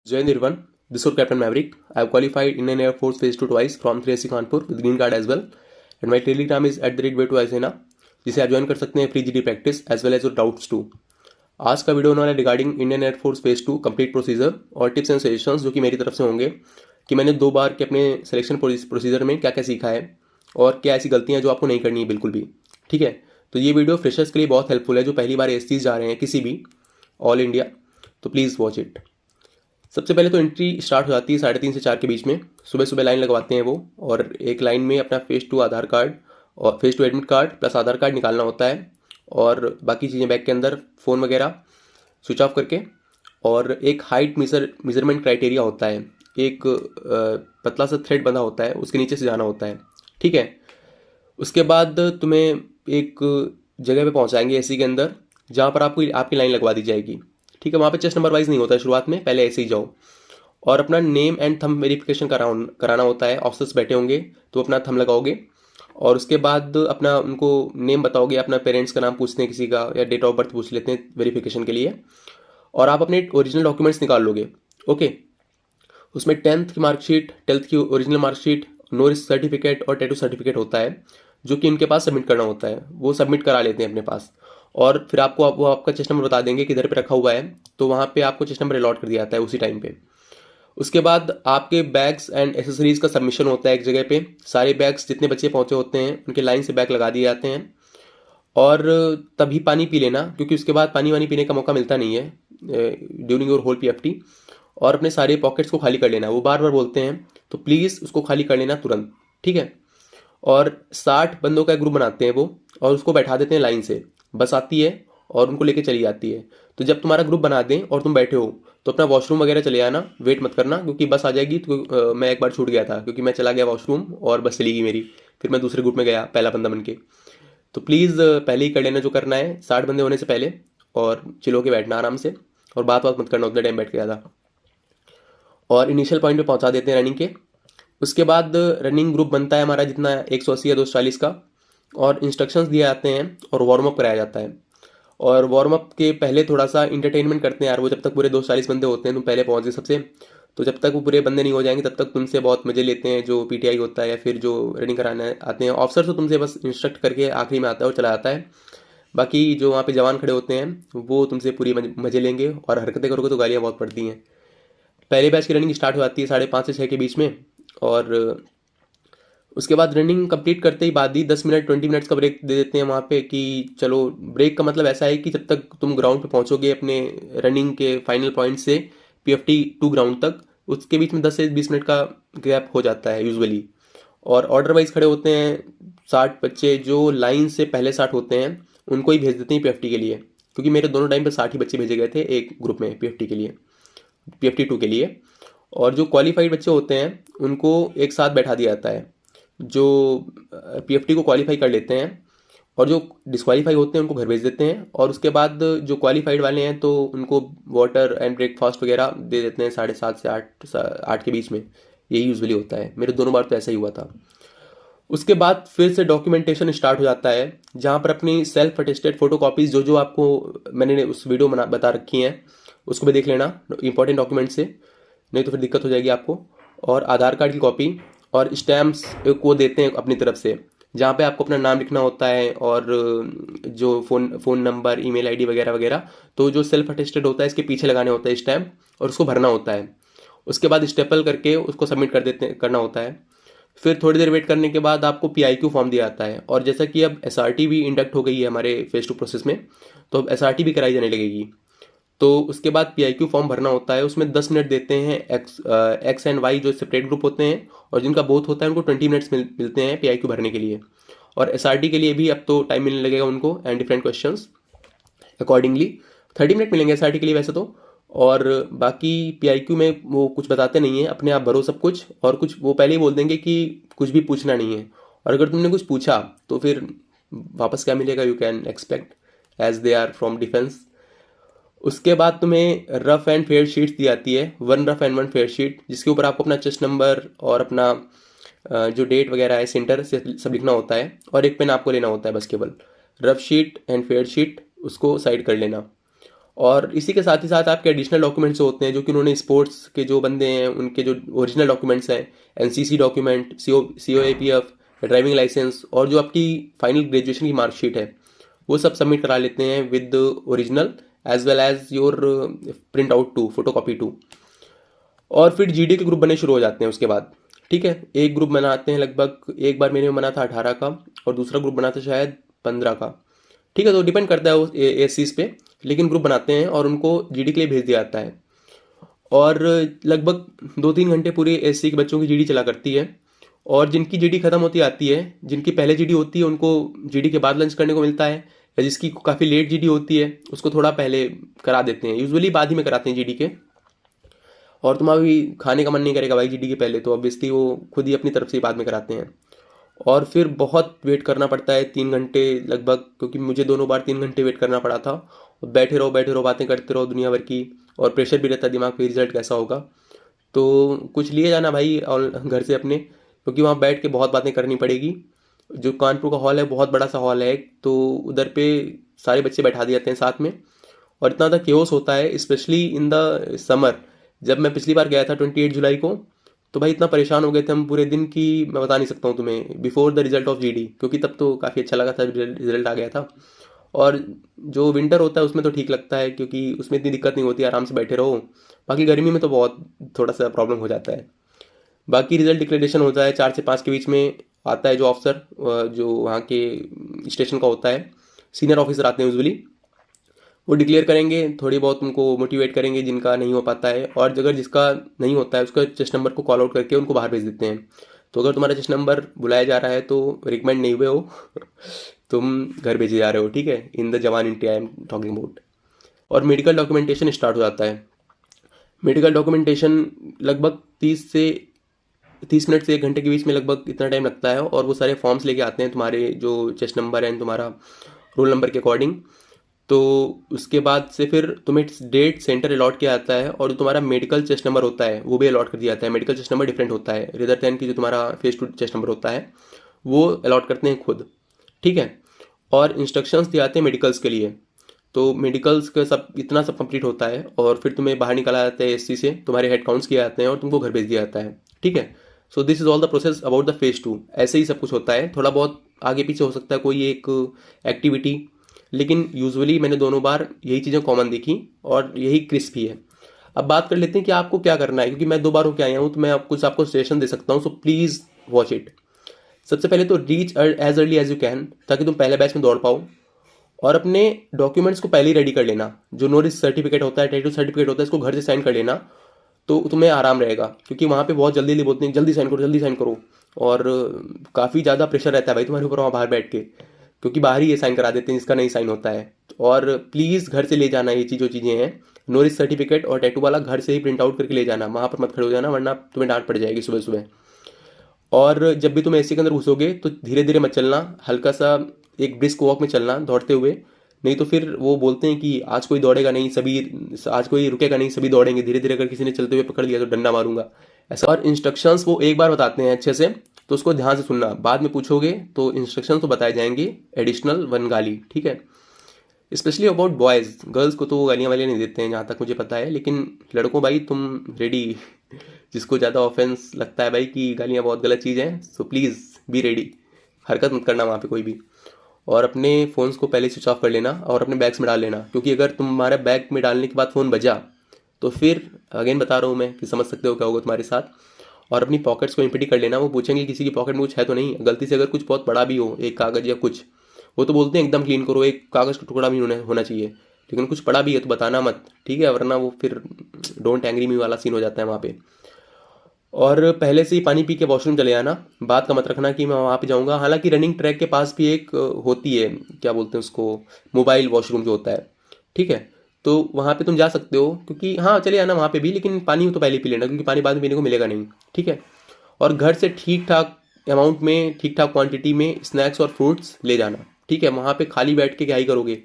Jai Nirvan, this is Captain Maverick. I have qualified Indian Air Force Phase 2 twice from 3SC Kanpur with green card as well. And my telegram is @way2asena, जिसे आप join कर सकते हैं free GD practice as well as your doubts too. आज का video होने वाला regarding Indian Air Force phase 2 complete procedure और टिप्स एंड सजेशंस जो कि मेरी तरफ से होंगे कि मैंने 2 बार के अपने सिलेक्शन प्रोसीजर में क्या क्या सीखा है और क्या ऐसी गलतियां जो आपको नहीं करनी है बिल्कुल भी। ठीक है, तो ये वीडियो फ्रेशर्स के लिए बहुत हेल्पफुल है जो पहली बार एससीज जा रहे हैं किसी भी ऑल इंडिया, तो प्लीज़ वॉच इट। सबसे पहले तो एंट्री स्टार्ट हो जाती है 3:30 से 4 के बीच में। सुबह सुबह लाइन लगवाते हैं वो, और एक लाइन में अपना फेज 2 आधार कार्ड और फेज 2 एडमिट कार्ड प्लस आधार कार्ड निकालना होता है, और बाकी चीज़ें बैग के अंदर फ़ोन वगैरह स्विच ऑफ करके। और एक हाइट मेजरमेंट क्राइटेरिया होता है, एक पतला सा थ्रेड बंधा होता है, उसके नीचे से जाना होता है। ठीक है, उसके बाद तुम्हें एक जगह पे पहुंचाएंगे एसी के अंदर, जहाँ पर आपको आपकी लाइन लगवा दी जाएगी। ठीक है, वहाँ पे चेस्ट नंबर वाइज नहीं होता है शुरुआत में, पहले ऐसे ही जाओ। और अपना नेम एंड थंब वेरिफिकेशन कराना होता है। ऑफिसर्स बैठे होंगे तो अपना थंब लगाओगे, और उसके बाद अपना उनको नेम बताओगे, अपना पेरेंट्स का नाम पूछते हैं किसी का, या डेट ऑफ बर्थ पूछ लेते हैं वेरिफिकेशन के लिए। और आप अपने ओरिजिनल डॉक्यूमेंट्स निकाल लोगे। ओके, उसमें 10th की मार्कशीट, 12th की original marksheet, no risk certificate और टैटू सर्टिफिकेट होता है जो कि इनके पास सबमिट करना होता है। वो सबमिट करा लेते हैं अपने पास, और फिर वो आपका चेस्ट नंबर बता देंगे किधर पे रखा हुआ है, तो वहाँ पे आपको चेस्ट नंबर अलॉट कर दिया जाता है उसी टाइम पे। उसके बाद आपके बैग्स एंड एसेसरीज का सबमिशन होता है एक जगह पे। सारे बैग्स जितने बच्चे पहुंचे होते हैं उनके लाइन से बैग लगा दिए जाते हैं, और तभी पानी पी लेना, क्योंकि उसके बाद पानी वानी पीने का मौका मिलता नहीं है ड्यूरिंग योर होल पीएफटी। और अपने सारे पॉकेट्स को खाली कर लेना, वो बार बार बोलते हैं, तो प्लीज़ उसको खाली कर लेना तुरंत। ठीक है, और 60 बंदों का ग्रुप बनाते हैं वो, और उसको बैठा देते हैं लाइन से। बस आती है और उनको लेके चली जाती है। तो जब तुम्हारा ग्रुप बना दें और तुम बैठे हो तो अपना वॉशरूम वगैरह चले आना, वेट मत करना, क्योंकि बस आ जाएगी। तो मैं एक बार छूट गया था क्योंकि मैं चला गया वॉशरूम और बस चली गई मेरी, फिर मैं दूसरे ग्रुप में गया पहला बंदा बन के। तो प्लीज़ पहले ही कर लेना जो करना है 60 बंदे होने से पहले, और चिल के बैठना आराम से, और बात मत करना उतना टाइम बैठ गया था। और इनिशियल पॉइंट पे पहुंचा देते हैं रनिंग के। उसके बाद रनिंग ग्रुप बनता है हमारा जितना 180 या 240 का, और इंस्ट्रक्शंस दिए जाते हैं और वार्म अप कराया जाता है। और वार्म अप के पहले थोड़ा सा इंटरटेनमेंट करते हैं यार वो, जब तक पूरे 240 बंदे होते हैं, तुम पहले पहुंच गए सबसे, तो जब तक वो पूरे बंदे नहीं हो जाएंगे तब तक तुमसे बहुत मजे लेते हैं जो पीटीआई होता है या फिर जो रनिंग कराने आते हैं ऑफिसर। तो तुमसे बस इंस्ट्रक्ट करके आखिरी में आता है और चला जाता है। बाकी जो वहाँ पे जवान खड़े होते हैं वो तुमसे पूरी मजे लेंगे, और हरकतें करोगे तो गालियाँ बहुत पड़ती हैं। पहले बैच की रनिंग स्टार्ट हो जाती है 5:30 से 6 के बीच में, और उसके बाद रनिंग कंप्लीट करते ही बाद ही 10 मिनट 20 मिनट्स का ब्रेक दे देते हैं वहाँ पे, कि चलो। ब्रेक का मतलब ऐसा है कि जब तक तुम ग्राउंड पे पहुँचोगे अपने रनिंग के फाइनल पॉइंट से पीएफटी 2 ग्राउंड तक, उसके बीच में 10 से 20 मिनट का गैप हो जाता है यूजुअली। और ऑर्डर वाइज खड़े होते हैं 60 बच्चे, जो लाइन से पहले 60 होते हैं उनको ही भेज देते हैं पीएफटी के लिए, क्योंकि मेरे दोनों टाइम पे 60 ही बच्चे भेजे गए थे एक ग्रुप में पीएफटी के लिए, पीएफटी 2 के लिए। और जो क्वालिफाइड बच्चे होते हैं उनको एक साथ बैठा दिया जाता है, जो पीएफटी को क्वालिफाई कर लेते हैं, और जो डिस्क्वालीफाई होते हैं उनको घर भेज देते हैं। और उसके बाद जो क्वालिफाइड वाले हैं तो उनको वाटर एंड ब्रेकफास्ट वगैरह दे देते हैं 7:30 से 8 के बीच में। यही यूजुअली होता है, मेरे दोनों बार तो ऐसा ही हुआ था। उसके बाद फिर से डॉक्यूमेंटेशन स्टार्ट हो जाता है, जहाँ पर अपनी सेल्फ अटेस्टेड फोटो कॉपीज जो जो आपको मैंने उस वीडियो में बता रखी हैं उसको भी देख लेना इंपॉर्टेंट डॉक्यूमेंट से, नहीं तो फिर दिक्कत हो जाएगी आपको। और आधार कार्ड की कॉपी और स्टैम्प्स को देते हैं अपनी तरफ से, जहाँ पे आपको अपना नाम लिखना होता है, और जो फ़ोन नंबर, ईमेल आईडी वगैरह वगैरह। तो जो सेल्फ अटेस्टेड होता है इसके पीछे लगाने होता है स्टैम्प, और उसको भरना होता है। उसके बाद स्टेपल करके उसको सबमिट करना होता है। फिर थोड़ी देर वेट करने के बाद आपको पीआईक्यू फॉर्म दिया जाता है, और जैसा कि अब एसआरटी भी इंडक्ट हो गई है हमारे फेज 2 प्रोसेस में, तो अब एसआरटी भी कराई जाने लगेगी। तो उसके बाद पीआईक्यू फॉर्म भरना होता है, उसमें 10 मिनट देते हैं। एक्स एंड वाई जो सेपरेट ग्रुप होते हैं, और जिनका बोथ होता है उनको 20 मिनट्स मिलते हैं पीआईक्यू भरने के लिए। और एसआरटी के लिए भी अब तो टाइम मिलने लगेगा उनको, and different questions accordingly 30 minute मिलेंगे एसआरटी के लिए वैसे तो। और बाकी पीआईक्यू में वो कुछ बताते नहीं हैं, अपने आप भरो सब कुछ, और कुछ वो पहले ही बोल देंगे कि कुछ भी पूछना नहीं है। और अगर तुमने कुछ पूछा तो फिर वापस क्या मिलेगा, you can expect, as they are from defence. उसके बाद तुम्हें रफ एंड फेयर शीट्स दी जाती है, 1 रफ एंड 1 फेयर शीट, जिसके ऊपर आपको अपना चेस्ट नंबर और अपना जो डेट वगैरह है सेंटर से सब लिखना होता है, और एक पेन आपको लेना होता है बस केवल। Rough sheet and fair sheet उसको साइड कर लेना। और इसी के साथ ही साथ आपके एडिशनल डॉक्यूमेंट्स होते हैं जो कि उन्होंने स्पोर्ट्स के जो बंदे हैं उनके जो ओरिजिनल डॉक्यूमेंट्स हैं, NCC document, COAPF, driving licence और जो आपकी फाइनल ग्रेजुएशन की मार्कशीट है वो सब सबमिट करा लेते हैं with original as well as your print out too, photo copy too. और फिर GD के ग्रुप बनने शुरू हो जाते हैं उसके बाद। ठीक है, एक ग्रुप बनाते हैं लगभग, एक बार मैंने बना था 18 का और दूसरा ग्रुप बना था शायद 15 का। ठीक है, तो डिपेंड करता है उस एएससीज पे, लेकिन ग्रुप बनाते हैं और उनको GD के लिए भेज दिया जाता है। और लगभग 2-3 घंटे पूरे एएससी के बच्चों की GD चला करती है। और जिनकी GD खत्म होती आती है, जिनकी पहले GD होती है उनको GD के बाद लंच करने को मिलता है, या जिसकी काफ़ी लेट GD होती है उसको थोड़ा पहले करा देते हैं, यूजुअली बाद ही में कराते हैं GD के। और तुम्हारा भी खाने का मन नहीं करेगा भाई GD के पहले, तो ऑब्वियसली वो खुद ही अपनी तरफ से बाद में कराते हैं। और फिर बहुत वेट करना पड़ता है 3 घंटे लगभग, क्योंकि मुझे दोनों बार 3 घंटे वेट करना पड़ा था। और बैठे रहो बातें करते रहो दुनिया भर की, और प्रेशर भी रहता है दिमाग पे रिजल्ट कैसा होगा। तो कुछ लिए जाना भाई और घर से अपने, क्योंकि वहाँ बैठ के बहुत बातें करनी पड़ेगी। जो कानपुर का हॉल है बहुत बड़ा सा हॉल है, तो उधर पे सारे बच्चे बैठा दिए जाते हैं साथ में। और इतना ज़्यादा केओस होता है स्पेशली इन द समर। जब मैं पिछली बार गया था 28 जुलाई को, तो भाई इतना परेशान हो गए थे हम पूरे दिन की मैं बता नहीं सकता हूँ तुम्हें, before the result of GD, क्योंकि तब तो काफ़ी अच्छा लगा था, रिजल्ट आ गया था। और जो विंटर होता है उसमें तो ठीक लगता है, क्योंकि उसमें इतनी दिक्कत नहीं होती, आराम से बैठे रहो। बाकी गर्मी में तो बहुत थोड़ा सा प्रॉब्लम हो जाता है। बाकी रिजल्ट डिक्लेरेशन होता है 4 से 5 के बीच में, आता है जो ऑफिसर जो वहाँ के स्टेशन का होता है, सीनियर ऑफिसर आते हैं यूजुअली, वो डिक्लेयर करेंगे, थोड़ी बहुत तुमको मोटिवेट करेंगे जिनका नहीं हो पाता है। और अगर जिसका नहीं होता है उसका चेस्ट नंबर को कॉल आउट करके उनको बाहर भेज देते हैं। तो अगर तुम्हारा चेस्ट नंबर बुलाया जा रहा है तो रिकमेंड नहीं हुए हो तुम घर भेजे जा रहे हो। ठीक है, इन द जवान India I am talking about. और मेडिकल डॉक्यूमेंटेशन स्टार्ट हो जाता है। मेडिकल डॉक्यूमेंटेशन लगभग 30 मिनट से 1 घंटे के बीच में लगभग इतना टाइम लगता है। और वो सारे फॉर्म्स लेके आते हैं तुम्हारे जो चेस्ट नंबर है तुम्हारा रोल नंबर के अकॉर्डिंग। तो उसके बाद से फिर तुम्हें डेट सेंटर अलॉट किया जाता है, और जो तुम्हारा मेडिकल चेस्ट नंबर होता है वो भी अलॉट कर दिया जाता है। मेडिकल चेस्ट नंबर डिफरेंट होता है रेदर दैन की जो तुम्हारा फेस टू चेस्ट नंबर होता है वो अलॉट करते हैं खुद। ठीक है, और इंस्ट्रक्शंस दिए जाते हैं मेडिकल्स के लिए। तो मेडिकल्स का सब इतना सब कंप्लीट होता है और फिर तुम्हें बाहर निकाला जाता है एससी से, तुम्हारे हेड काउंट्स किए जाते हैं और तुमको घर भेज दिया जाता है। ठीक है, so this is all the process about the phase 2। ऐसे ही सब कुछ होता है, थोड़ा बहुत आगे पीछे हो सकता है कोई एक एक्टिविटी, लेकिन यूजुअली मैंने दोनों बार यही चीज़ें कॉमन देखी और यही क्रिस्प ही है। अब बात कर लेते हैं कि आपको क्या करना है, क्योंकि मैं 2 बार होकर आया हूँ तो मैं कुछ आपको सजेशन दे सकता हूँ, सो प्लीज़ वॉच इट। सबसे पहले तो reach as early as you can, ताकि तुम पहले बैच में दौड़ पाओ। और अपने डॉक्यूमेंट्स को पहले ही रेडी कर लेना। जो नो रिस्क सर्टिफिकेट होता है, टैटू सर्टिफिकेट होता है, इसको घर से साइन कर लेना, तो तुम्हें आराम रहेगा। क्योंकि वहाँ पे बहुत जल्दी बोलते हैं जल्दी साइन करो, और काफ़ी ज़्यादा प्रेशर रहता है भाई तुम्हारे ऊपर वहाँ बाहर बैठ के, क्योंकि बाहर ही ये साइन करा देते हैं जिसका नहीं साइन होता है। और प्लीज़ घर से ले जाना ये जो चीज़ें हैं, नो रिस्क सर्टिफिकेट और टैटू वाला घर से ही प्रिंट आउट करके ले जाना, वहाँ पर मत खड़े हो जाना वरना तुम्हें डांट पड़ जाएगी सुबह सुबह। और जब भी तुम एसी के अंदर घुसोगे तो धीरे धीरे मत चलना, हल्का सा एक ब्रिस्क वॉक में चलना दौड़ते हुए, नहीं तो फिर वो बोलते हैं कि आज कोई दौड़ेगा नहीं, सभी आज कोई रुकेगा नहीं, सभी दौड़ेंगे। धीरे धीरे अगर किसी ने चलते हुए पकड़ लिया तो डंडा मारूंगा ऐसा। और इंस्ट्रक्शंस वो एक बार बताते हैं अच्छे से, तो उसको ध्यान से सुनना, बाद में पूछोगे तो इंस्ट्रक्शन तो बताए जाएंगे, एडिशनल 1 गाली। ठीक है, स्पेशली अबाउट बॉयज़, गर्ल्स को तो वो गालियाँ वालियाँ नहीं देते हैं जहाँ तक मुझे पता है, लेकिन लड़कों भाई तुम रेडी जिसको ज़्यादा ऑफेंस लगता है भाई कि गालियाँ बहुत गलत चीज़ है, सो प्लीज़ बी रेडी, हरकत मत करना वहाँ पे कोई भी। और अपने फ़ोन्स को पहले स्विच ऑफ कर लेना और अपने बैग्स में डाल लेना, क्योंकि अगर तुम्हारे बैग में डालने के बाद फ़ोन बजा तो फिर अगेन बता रहा हूँ मैं कि समझ सकते हो क्या होगा तुम्हारे साथ। और अपनी पॉकेट्स को एम्प्टी कर लेना, वो पूछेंगे किसी की पॉकेट में कुछ है तो नहीं, गलती से अगर कुछ बहुत बड़ा भी हो, एक कागज़ या कुछ, वो तो बोलते हैं एकदम क्लीन करो, एक कागज़ का टुकड़ा भी होना चाहिए, लेकिन कुछ पड़ा भी है तो बताना मत, ठीक है, वरना वो फिर डोंट एंग्री मी वाला सीन हो जाता है वहाँ पे। और पहले से ही पानी पी के वॉशरूम चले आना, बात का मत रखना कि मैं वहाँ पे जाऊँगा। हालांकि रनिंग ट्रैक के पास भी एक होती है, क्या बोलते हैं उसको, मोबाइल वॉशरूम जो होता है, ठीक है, तो वहाँ पे तुम जा सकते हो, क्योंकि हाँ चले आना वहाँ पे भी, लेकिन पानी तो पहले पी लेना, क्योंकि पानी बाद में पीने को मिलेगा नहीं। ठीक है, और घर से ठीक ठाक अमाउंट में, ठीक ठाक क्वांटिटी में स्नैक्स और फ्रूट्स ले जाना। ठीक है, वहाँ पे खाली बैठ के क्या ही करोगे,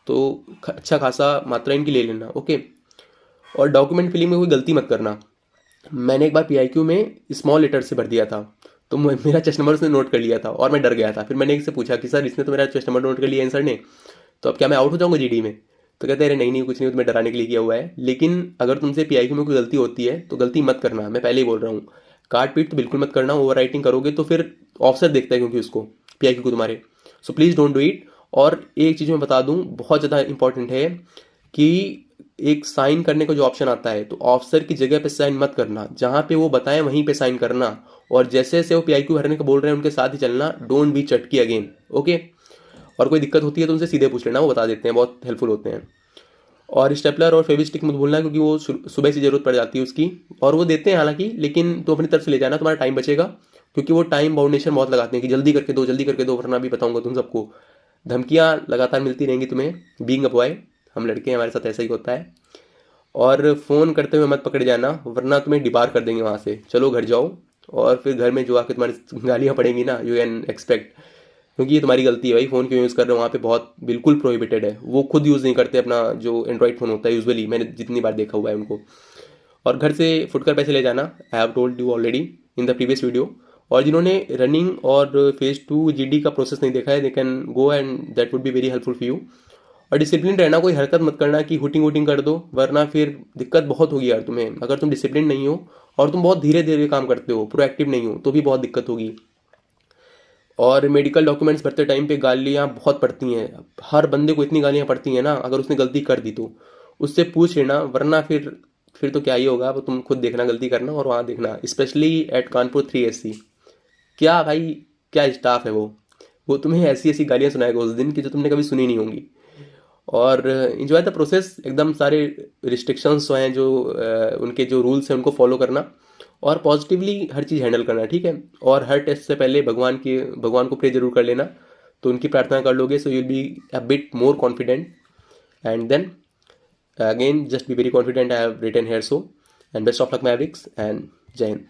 तो अच्छा खासा मात्रा इनकी ले लेना। ओके, और डॉक्यूमेंट फिलिंग में कोई गलती मत करना। मैंने एक बार PIQ में स्मॉल लेटर से भर दिया था, तो मेरा चेस्ट नंबर उसने नोट कर लिया था और मैं डर गया था। फिर मैंने इससे पूछा कि सर इसने तो मेरा चेस्ट नंबर नोट कर लिया है सर ने, तो अब क्या मैं आउट हो जाऊँगा GD में? तो कहते हैं अरे नहीं नहीं कुछ नहीं, तुम्हें डराने के लिए किया हुआ है। लेकिन अगर तुमसे पीआईक्यू में कोई गलती होती है तो गलती मत करना, मैं पहले ही बोल रहा हूँ। काट पीट तो बिल्कुल मत करना, ओवर राइटिंग करोगे तो फिर ऑफिसर देखता है क्योंकि उसको, पीआईक्यू को तुम्हारे। So please don't do it. और एक चीज़ मैं बता दूँ बहुत ज़्यादा इंपॉर्टेंट है कि एक साइन करने का जो ऑप्शन आता है तो ऑफिसर की जगह पे साइन मत करना, जहाँ पे वो बताएं वहीं पे साइन करना। और जैसे जैसे वो पीआईक्यू भरने को बोल रहे हैं उनके साथ ही चलना, डोंट बी चटकी अगेन, ओके। और कोई दिक्कत होती है तो उनसे सीधे पूछ लेना, वो बता देते हैं, बहुत हेल्पफुल होते हैं। और स्टेपलर और फेविस्टिक मत भूलना क्योंकि वो सुबह से ज़रूरत पड़ जाती है उसकी, और वो देते हैं हालांकि, लेकिन तो अपनी तरफ से ले जाना, तुम्हारा टाइम बचेगा। क्योंकि वो टाइम बाउंडेशन बहुत लगाते हैं कि जल्दी करके दो जल्दी करके दो, वरना भी बताऊंगा तुम सबको धमकियाँ लगातार मिलती रहेंगी तुम्हें। बीइंग अ बॉय, हम लड़के हैं, हमारे साथ ऐसा ही होता है। और फ़ोन करते हुए मत पकड़े जाना, वरना तुम्हें डिबार कर देंगे वहाँ से। चलो घर जाओ, और फिर घर में जो आके तुम्हारी गालियाँ पड़ेंगी ना, यू कैन एक्सपेक्ट, क्योंकि ये तुम्हारी गलती है भाई। फ़ोन क्यों यूज़ कर रहे हो वहाँ पे, बहुत बिल्कुल प्रोहिबिटेड है। वो खुद यूज़ नहीं करते अपना जो एंड्रॉइड फ़ोन होता है यूजुअली, मैंने जितनी बार देखा हुआ है उनको। और घर से फुटकर पैसे ले जाना, I have told you already in the previous video. और जिन्होंने रनिंग और फेज़ 2 जीडी का प्रोसेस नहीं देखा है, they can go and that would be very helpful for you. और डिसिप्लिन रहना, कोई हरकत मत करना कि हुटिंग वुटिंग कर दो, वरना फिर दिक्कत बहुत होगी यार तुम्हें। अगर तुम डिसिप्लिन नहीं हो और तुम बहुत धीरे धीरे काम करते हो, प्रोएक्टिव नहीं हो, तो भी बहुत दिक्कत होगी। और मेडिकल डॉक्यूमेंट्स भरते टाइम पे गालियाँ बहुत पड़ती हैं, हर बंदे को इतनी गालियाँ पड़ती हैं ना, अगर उसने गलती कर दी तो उससे पूछ लेना, वरना फिर तो क्या ही होगा, वो तुम खुद देखना गलती करना और वहाँ देखना। स्पेशली एट कानपुर 3SC, क्या भाई, क्या स्टाफ है वो तुम्हें ऐसी ऐसी गालियाँ सुनाएगा उस दिन की जो तुमने कभी सुनी नहीं होंगी। और इन्जॉय द प्रोसेस, एकदम सारे रिस्ट्रिक्शंस जो हैं, जो उनके जो रूल्स हैं उनको फॉलो करना, और पॉजिटिवली हर चीज़ हैंडल करना, ठीक है। और हर टेस्ट से पहले भगवान को प्रे जरूर कर लेना, तो उनकी प्रार्थना कर लोगे, so you'll be a bit more confident. And then again just be very confident, I have written here so. And best of luck Mavericks, and जय हिंद।